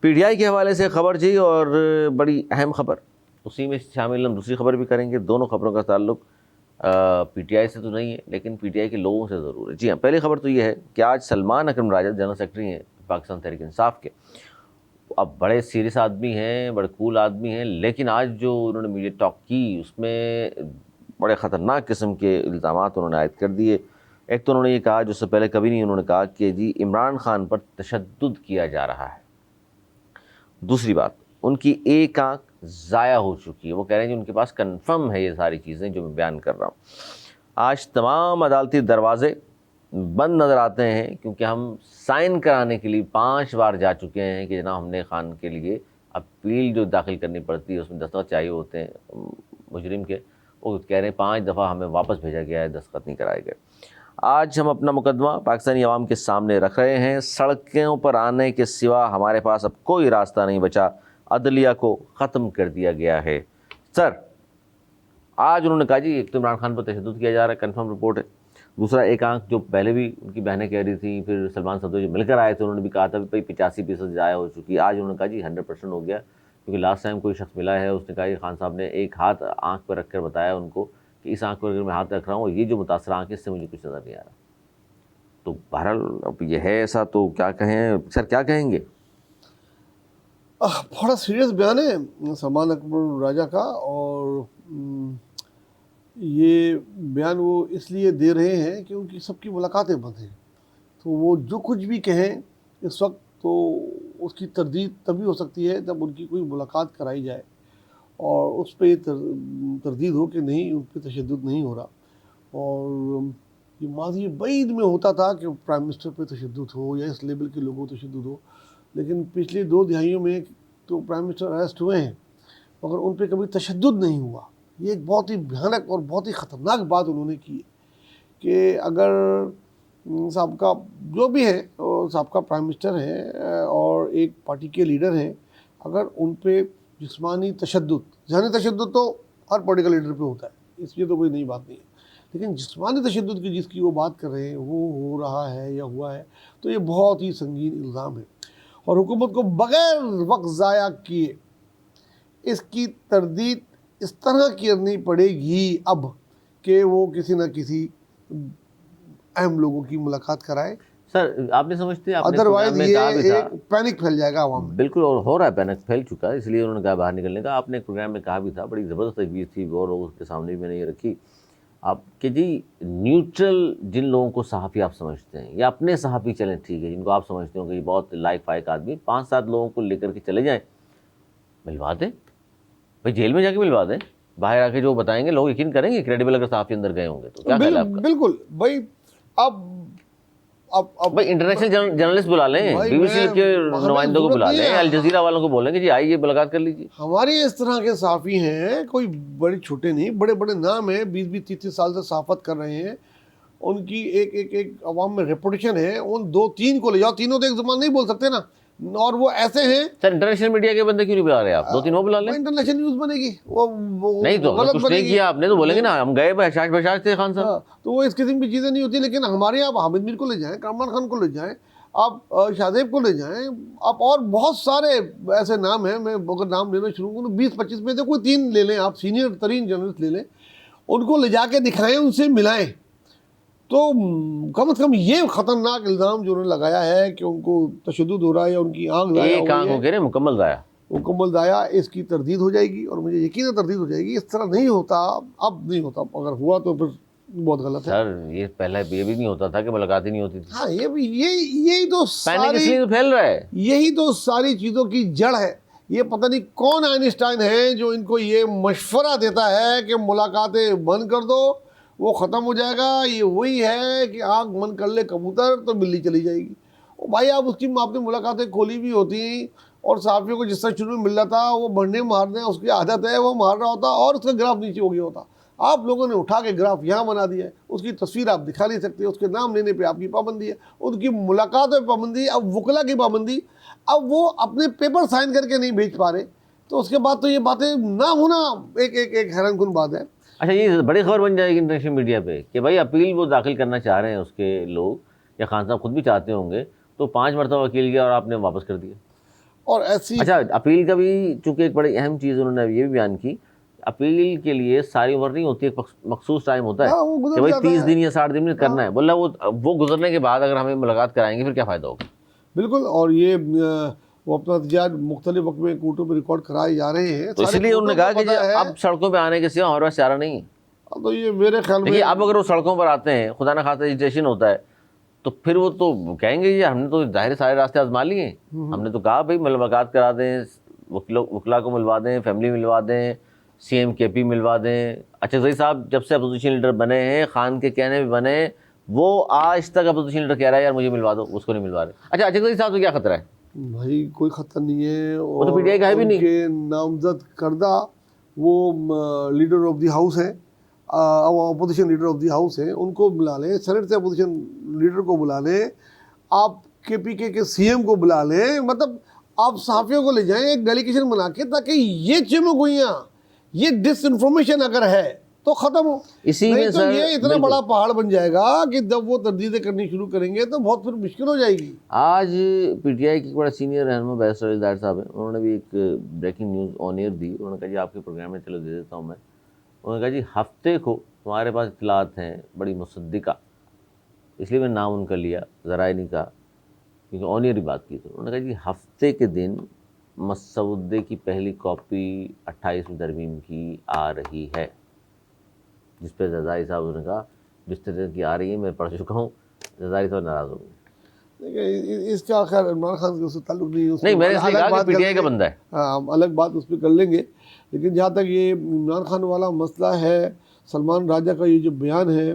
P T I کے حوالے سے خبر جی، اور بڑی اہم خبر، اسی میں شامل ہم دوسری خبر بھی کریں گے. دونوں خبروں کا تعلق پی ٹی آئی سے تو نہیں ہے لیکن پی ٹی آئی کے لوگوں سے ضرور ہے. جی ہاں، پہلی خبر تو یہ ہے کہ آج سلمان اکرم راجہ جنرل سیکرٹری ہیں پاکستان تحریک انصاف کے، اب بڑے سیریس آدمی ہیں، بڑے کول آدمی ہیں، لیکن آج جو انہوں نے میڈیا ٹاک کی اس میں بڑے خطرناک قسم کے الزامات انہوں نے عائد کر دیے. ایک تو انہوں نے یہ کہا جو اس سے پہلے کبھی نہیں انہوں نے کہا کہ جی عمران خان پر تشدد کیا جا رہا ہے. دوسری بات، ان کی ایک آنکھ ضائع ہو چکی ہے. وہ کہہ رہے ہیں کہ ان کے پاس کنفرم ہے یہ ساری چیزیں جو میں بیان کر رہا ہوں. آج تمام عدالتی دروازے بند نظر آتے ہیں کیونکہ ہم سائن کرانے کے لیے 5 بار جا چکے ہیں کہ جناب ہم نے خان کے لیے اپیل جو داخل کرنی پڑتی ہے اس میں دستخط چاہیے ہوتے ہیں مجرم کے، وہ کہہ رہے ہیں 5 دفعہ ہمیں واپس بھیجا گیا ہے، دستخط نہیں کرائے گئے. آج ہم اپنا مقدمہ پاکستانی عوام کے سامنے رکھ رہے ہیں. سڑکوں پر آنے کے سوا ہمارے پاس اب کوئی راستہ نہیں بچا، عدلیہ کو ختم کر دیا گیا ہے. سر آج انہوں نے کہا جی ایک تو عمران خان پر تشدد کیا جا رہا ہے، کنفرم رپورٹ ہے. دوسرا ایک آنکھ جو پہلے بھی ان کی بہنیں کہہ رہی تھیں، پھر سلمان صدر جو مل کر آئے تھے انہوں نے بھی کہا تھا کہ 85% ضائع ہو چکی. آج انہوں نے کہا جی 100% ہو گیا، کیونکہ لاسٹ ٹائم کوئی شخص ملا ہے اس نے کہا کہ خان صاحب نے ایک ہاتھ آنکھ پر رکھ کر بتایا ان کو کہ اس آنکھ پر اگر میں ہاتھ رکھ رہا ہوں یہ جو متاثرہ آنکھ ہے اس سے مجھے کچھ نظر نہیں آ رہا. تو بہرحال اب یہ ہے ایسا، تو کیا کہیں سر، کیا کہیں گے؟ بڑا سیریس بیان ہے سلمان اکرم راجہ کا، اور یہ بیان وہ اس لیے دے رہے ہیں کہ ان کی سب کی ملاقاتیں بند ہیں، تو وہ جو کچھ بھی کہیں اس وقت تو اس کی تردید تبھی ہو سکتی ہے جب ان کی کوئی ملاقات کرائی جائے اور اس پہ تردید ہو کہ نہیں ان پہ تشدد نہیں ہو رہا. اور یہ ماضی بعید میں ہوتا تھا کہ پرائم منسٹر پہ تشدد ہو یا اس لیول کے لوگوں تشدد ہو، لیکن پچھلی 2 دہائیوں میں تو پرائم منسٹر اریسٹ ہوئے ہیں مگر ان پہ کبھی تشدد نہیں ہوا. یہ ایک بہت ہی بھیانک اور بہت ہی خطرناک بات انہوں نے کی ہے کہ اگر سابقہ جو بھی ہے سابقہ پرائم منسٹر ہیں اور ایک پارٹی کے لیڈر ہیں، اگر ان پہ جسمانی تشدد، ذہنی تشدد تو ہر پولیٹیکل لیڈر پہ ہوتا ہے، اس لیے تو کوئی نئی بات نہیں ہے، لیکن جسمانی تشدد کی جس کی وہ بات کر رہے ہیں وہ ہو رہا ہے یا ہوا ہے تو یہ بہت ہی سنگین الزام ہے. اور حکومت کو بغیر وقت ضائع کیے اس کی تردید اس طرح کرنی پڑے گی اب کہ وہ کسی نہ کسی اہم لوگوں کی ملاقات کرائے. سر آپ نے سمجھتے ہیں ادروائز یہ ایک پینک پھیل جائے گا عوام میں. بالکل، اور ہو رہا ہے، پینک پھیل چکا ہے، اس لیے انہوں نے کہا باہر نکلنے کا. آپ نے ایک پروگرام میں کہا بھی تھا، بڑی زبردست تجویز تھی، اور لوگوں کے سامنے بھی میں نے یہ رکھی آپ کہ جی نیوٹرل جن لوگوں کو صحافی آپ سمجھتے ہیں یا اپنے صحافی چلیں ٹھیک ہے، جن کو آپ سمجھتے ہو کہ یہ بہت لائق فائق آدمی، 5-7 لوگوں کو لے کر کے چلے جائیں، ملوا دیں بھائی، جیل میں جا کے ملوا دیں، باہر آ کے جو بتائیں گے لوگ یقین کریں گے، کریڈیبل اگر صحافی اندر گئے ہوں گے تو. کیا خیال ہے آپ کا؟ بالکل بھائی، اب بھائی انٹرنیشنل جرنلسٹ بلا لیں، بی بی سی کے نمائندوں کو بلا لیں، الجزیرہ والوں کو بولیں کہ جی آئیے ملاقات کر لیجیے. ہمارے اس طرح کے صحافی ہیں، کوئی بڑے چھوٹے نہیں، بڑے بڑے نام ہیں، 20-30 سال سے صحافت کر رہے ہیں، ان کی ایک عوام میں ریپوٹیشن ہے. ان 2-3 کو لے جاؤ، تینوں تو ایک زبان نہیں بول سکتے نا، اور وہ ایسے ہیں. سر انٹرنیشنل میڈیا کے بندے کیوں نہیں بلا رہے آپ؟ 2-3 وہ بلا لیں. انٹرنیشنل نیوز بنے گی، وہ نہیں تو غلط کچھ بنے نہیں گی. کیا آپ نے تو بولیں گے نا ہم گئے بحشاش بحشاش تھے خان صاحب. تو وہ اس قسم کی چیزیں نہیں ہوتی. لیکن ہمارے یہاں آپ حامد میر کو لے جائیں، کامران خان کو لے جائیں، آپ شادیب کو لے جائیں، آپ اور بہت سارے ایسے نام ہیں، میں اگر نام لینا شروع کروں 20-25 میں سے کوئی 3 لے لیں، آپ سینئر ترین جرنلسٹ لے لیں، ان کو لے جا کے دکھائیں، ان سے ملائیں، تو کم از کم یہ خطرناک الزام جو انہوں نے لگایا ہے کہ ان کو تشدد ہو رہا ہے یا ان کی آنکھ ضائع ہو ایک آنکھ ہو گئے مکمل ضائع، مکمل ضائع، اس کی تردید ہو جائے گی، اور مجھے یقین تردید ہو جائے گی. اس طرح نہیں ہوتا، اب نہیں ہوتا، اگر ہوا تو پھر بہت غلط ہے. سر یہ پہلے یہ بھی نہیں ہوتا تھا کہ ملاقات ہی نہیں ہوتی تھی. ہاں یہ بھی یہی تو پینک اس لیے تو پھیل رہا ہے، یہی تو ساری چیزوں کی جڑ ہے. یہ پتہ نہیں کون آئنسٹائن ہے جو ان کو یہ مشورہ دیتا ہے کہ ملاقاتیں بند کر دو، وہ ختم ہو جائے گا. یہ وہی ہے کہ آنکھ بند کر لے کبوتر تو بلی چلی جائے گی. بھائی آپ نے ملاقاتیں کھولی بھی ہوتی، اور صحافیوں کو جس طرح شروع میں مل رہا تھا وہ بڑھنے مارنے اس کی عادت ہے، وہ مار رہا ہوتا اور اس کا گراف نیچے ہو گیا ہوتا. آپ لوگوں نے اٹھا کے گراف یہاں بنا دیا ہے، اس کی تصویر آپ دکھا نہیں سکتے، اس کے نام لینے پہ آپ کی پابندی ہے، ان کی ملاقات پہ پابندی، اب وکلا کی پابندی، اب وہ اپنے پیپر سائن کر کے نہیں بھیج پا رہے، تو اس کے بعد تو یہ باتیں نہ ہونا ایک حیران کن بات ہے. اچھا یہ بڑی خبر بن جائے گی انٹرنیشنل میڈیا پہ کہ بھائی اپیل وہ داخل کرنا چاہ رہے ہیں اس کے لوگ، یا خان صاحب خود بھی چاہتے ہوں گے، تو 5 مرتبہ وکیل گیا اور آپ نے واپس کر دیا. اور ایسی اچھا اپیل کا بھی چونکہ ایک بڑی اہم چیز انہوں نے یہ بھی بیان کی، اپیل کے لیے ساری عمر نہیں ہوتی، ایک مخصوص ٹائم ہوتا ہے وہ گزر کہ بھائی جاتا 30 ہے۔ دن یا 60 دن میں کرنا ہے، بولا وہ گزرنے کے بعد اگر ہمیں ملاقات کرائیں گے پھر کیا فائدہ ہوگا؟ بالکل، اور یہ وہ اپنا احتجاج مختلف وقت میں کورٹوں میں ریکارڈ کرائے جا رہے ہیں، تو اس لیے انہوں نے کہا کہ اب سڑکوں پہ آنے کے سوا ہمارے پاس چارہ نہیں ہے۔ تو یہ میرے خیال میں دیکھیے اب اگر وہ سڑکوں پر آتے ہیں، خدا نہ خواستہ ایجیٹیشن ہوتا ہے، تو پھر وہ تو کہیں گے یہ ہم نے تو ظاہر سارے راستے آزما لیے ہیں، ہم نے تو کہا بھائی ملاقات کرا دیں، وکلا کو ملوا دیں، فیملی ملوا دیں، سی ایم کے پی ملوا دیں۔ اچھا زئی صاحب جب سے اپوزیشن لیڈر بنے ہیں، خان کے کہنے میں بنے، وہ آج تک اپوزیشن لیڈر کہہ رہا ہے یار مجھے ملوا دو، اس کو نہیں ملوا رہے۔ اچھا زئی صاحب کو کیا خطرہ ہے؟ بھائی کوئی خطر نہیں ہے، وہ تو پی ٹی آئی کا ہے بھی نہیں۔ ان کے نامزد کردہ وہ لیڈر آف دی ہاؤس ہیں، opposition leader of the house ہیں، ان کو بلا لیں، سینٹ سے اپوزیشن لیڈر کو بلا لیں، آپ کے پی کے سی ایم کو بلا لیں، مطلب آپ صحافیوں کو لے جائیں ایک ڈیلیگیشن بنا کے، تاکہ یہ چمگوئیاں، یہ ڈس انفارمیشن اگر ہے تو ختم ہو۔ اسی میں نہیں تو سر یہ اتنا بڑا پہاڑ بن جائے گا کہ جب وہ تردیدیں کرنی شروع کریں گے تو بہت پھر مشکل ہو جائے گی۔ آج پی ٹی آئی کی بڑا سینئر رہنما بیرسٹر علی ظاہر صاحب ہیں، انہوں نے بھی ایک بریکنگ نیوز آن ایئر دی، انہوں نے کہا جی آپ کے پروگرام میں چلو دے دیتا ہوں میں۔ انہوں نے کہا جی ہفتے کو تمہارے پاس اطلاعات ہیں بڑی مصدقہ، اس لیے میں نام ان کا لیا، ذرائع نہیں کہا کیونکہ آن ایئر ہی بات کی، تو انہوں نے کہا جی ہفتے کے دن مسودے کی پہلی کاپی 28ویں ترمیم کی آ رہی ہے، جس پہ زرداری صاحب نے کہا جس طرح کی آ رہی ہے میں پڑھ چکا ہوں، زرداری صاحب ناراض ہو گئے۔ اس کا خیر عمران خان سے اس سے تعلق نہیں، نہیں میں نے اس لیے کہا کہ پی ٹی آئی کا بندہ ہے۔ ہاں ہم الگ بات اس پہ کر لیں گے، لیکن جہاں تک یہ عمران خان والا مسئلہ ہے، سلمان راجہ کا یہ جو بیان ہے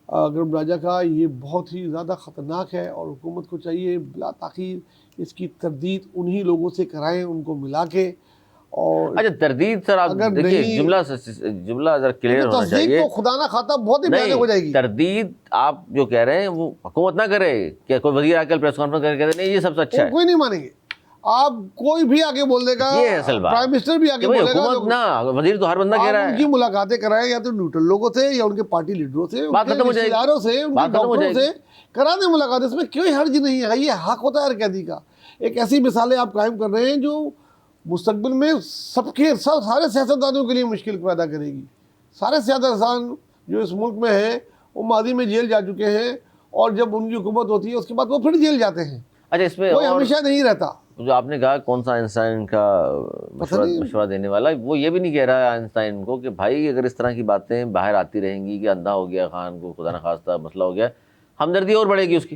گرم راجہ کا، یہ بہت ہی زیادہ خطرناک ہے، اور حکومت کو چاہیے بلا تاخیر اس کی تردید انہی لوگوں سے کرائیں، ان کو ملا کے۔ اور اچھا تردید سر آپ دیکھیے جملہ ذرا کلیئر ہونا تصدیق چاہیے، تو خدا نہ خواستہ بہت ہی بیان ہو جائے گی۔ تردید آپ جو کہہ رہے ہیں وہ حکومت نہ کرے کہ کوئی وزیر آ کر پریس کانفرنس کر کے کہتے نہیں یہ سب سے اچھا ہے، کوئی نہیں مانیں گے، آپ کوئی بھی آگے بول دے گا، یہ ہے اصل بات، پرائم منسٹر بھی آگے بولے گا، حکومت نہ وزیر تو ہر بندہ کہہ رہا ان ہے، کی ملاقاتیں کرائیں یا تو نیوٹرل لوگوں سے یا ان کے پارٹی لیڈروں سے، ان بات کے ختم ہو جائے رشتہ گی، داروں سے، ان کے بات ختم ہو ڈاکٹروں جائے سے کرا دیں ملاقات، اس میں کوئی حرج نہیں ہے، یہ حق ہوتا ہے ہر قیدی کا۔ ایک ایسی مثالیں آپ قائم کر رہے ہیں جو مستقبل میں سارے سیاستدانوں کے لیے مشکل پیدا کرے گی۔ سارے سیاستدان جو اس ملک میں ہیں وہ ماضی میں جیل جا چکے ہیں، اور جب ان کی حکومت ہوتی ہے اس کے بعد وہ پھر جیل جاتے ہیں، اچھا اس میں کوئی ہمیشہ نہیں رہتا۔ جو آپ نے کہا کون سا آئنسٹائن کا مشورہ دینے والا، وہ یہ بھی نہیں کہہ رہا ہے آئنسٹائن کو کہ بھائی اگر اس طرح کی باتیں باہر آتی رہیں گی کہ اندھا ہو گیا خان کو، خدا نخواستہ مسئلہ ہو گیا، ہمدردی اور بڑھے گی اس کی۔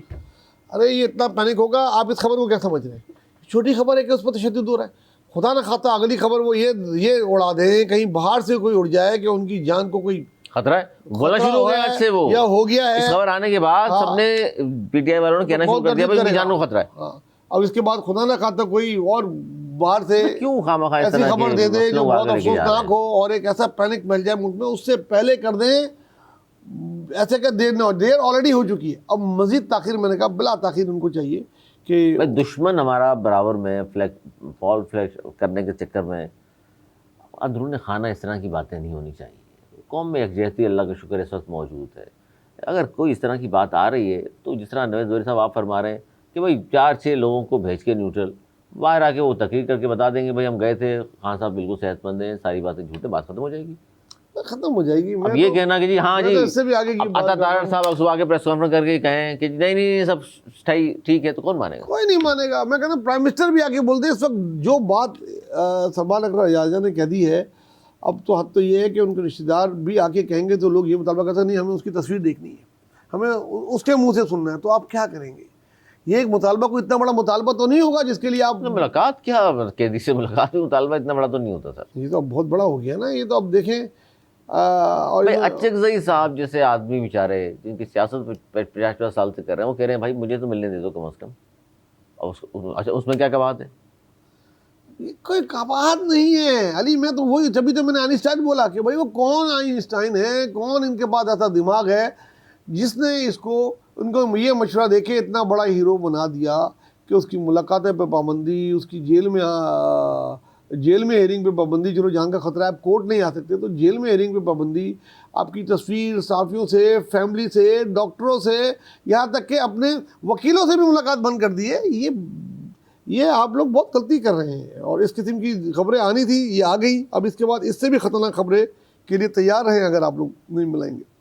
ارے یہ اتنا پینک ہوگا، آپ اس خبر کو کیا سمجھ رہے ہیں؟ چھوٹی خبر ہے کہ اس پر تشدد ہو رہا ہے، خدا نہ خواستہ اگلی خبر وہ یہ اڑا دیں، کہیں باہر سے کوئی اڑ جائے کہ ان کی جان کو کوئی خطرہ ہے، بولا شروع ہو گیا آج سے، وہ یا ہو گیا ہے، اس خبر آنے کے بعد سب نے پی ٹی آئی والوں نے کہنا شروع کر دیا بھائی ان کی جان کو خطرہ ہے۔ ہاں، اب اس کے بعد خدا نہ خواستہ کوئی اور باہر سے کیوں خواہ ایسی خبر دے دے جو بہت افسوسناک ہو اور ایک ایسا پینک مل جائے ملک میں، اس سے پہلے کر دیں، ایسے کہ دیر نہ ہو، دیر آلریڈی ہو چکی ہے، اب مزید تاخیر، میں نے کہا بلا تاخیر ان کو چاہیے کہ دشمن ہمارا برابر میں فال فلیک کرنے کے چکر میں اندرون خانہ اس طرح کی باتیں نہیں ہونی چاہیے۔ قوم میں یکجہتی اللہ کا شکر اس وقت موجود ہے، اگر کوئی اس طرح کی بات آ رہی ہے تو جس طرح نوید زوہری صاحب آپ فرما رہے ہیں کہ بھائی 4-6 لوگوں کو بھیج کے نیوٹرل باہر آ کے وہ تقریر کر کے بتا دیں گے بھائی ہم گئے تھے، خان صاحب بالکل صحت مند ہیں، ساری باتیں جھوٹے، بات ختم ہو جائے گی۔ ختم ہو جائے گی۔ اب یہ کہنا کہ جی ہاں جی اس سے بھی آگے کی عطا طاہر صاحب اب صبح کے پریس کانفرنس کر کے کہیں کہ نہیں نہیں سب ٹھیک ہے، تو کون مانے گا؟ کوئی نہیں مانے گا۔ میں کہتا ہوں پرائم منسٹر بھی آگے بولتے ہیں اس وقت جو بات سلمان اکرم راجہ نے کہہ دی ہے، اب تو حد تو یہ ہے کہ ان کے رشتہ دار بھی آ کے کہیں گے تو لوگ یہ مطالبہ کرتے ہیں نہیں ہمیں اس کی تصویر دیکھنی ہے، ہمیں اس کے منہ سے سننا ہے، تو آپ کیا کریں گے؟ یہ ایک مطالبہ کوئی اتنا بڑا مطالبہ تو نہیں ہوگا جس کے لیے آپ ملاقات کیا قیدی سے ملاقات میں مطالبہ اتنا بڑا تو نہیں ہوتا سر۔ یہ تو اب بہت بڑا ہو گیا نا، یہ تو اب دیکھیں اور اچک زئی صاحب جیسے آدمی بیچارے جن کی سیاست 50 سال سے کر رہے ہیں، وہ کہہ رہے ہیں بھائی مجھے تو ملنے دے دو کم از کم، اچھا اس میں کیا کباہت ہے؟ کوئی کباہت نہیں ہے علی، میں تو وہی جبھی تو میں نے آئنسٹائن بولا کہ بھائی وہ کون آئنسٹائن ہے، کون ان کے پاس ایسا دماغ ہے جس نے ان کو یہ مشورہ دے کے اتنا بڑا ہیرو بنا دیا کہ اس کی ملاقاتیں پہ پابندی، اس کی جیل میں ہیئرنگ پہ پابندی، چلو جہاں کا خطرہ ہے آپ کورٹ نہیں آ سکتے تو جیل میں ہیئرنگ پہ پابندی، آپ کی تصویر صحافیوں سے، فیملی سے، ڈاکٹروں سے، یہاں تک کہ اپنے وکیلوں سے بھی ملاقات بند کر دی ہے۔ یہ آپ لوگ بہت غلطی کر رہے ہیں، اور اس قسم کی خبریں آنی تھی، یہ آ گئی، اب اس کے بعد اس سے بھی خطرناک خبریں کے لیے تیار رہیں اگر آپ لوگ نہیں ملائیں گے۔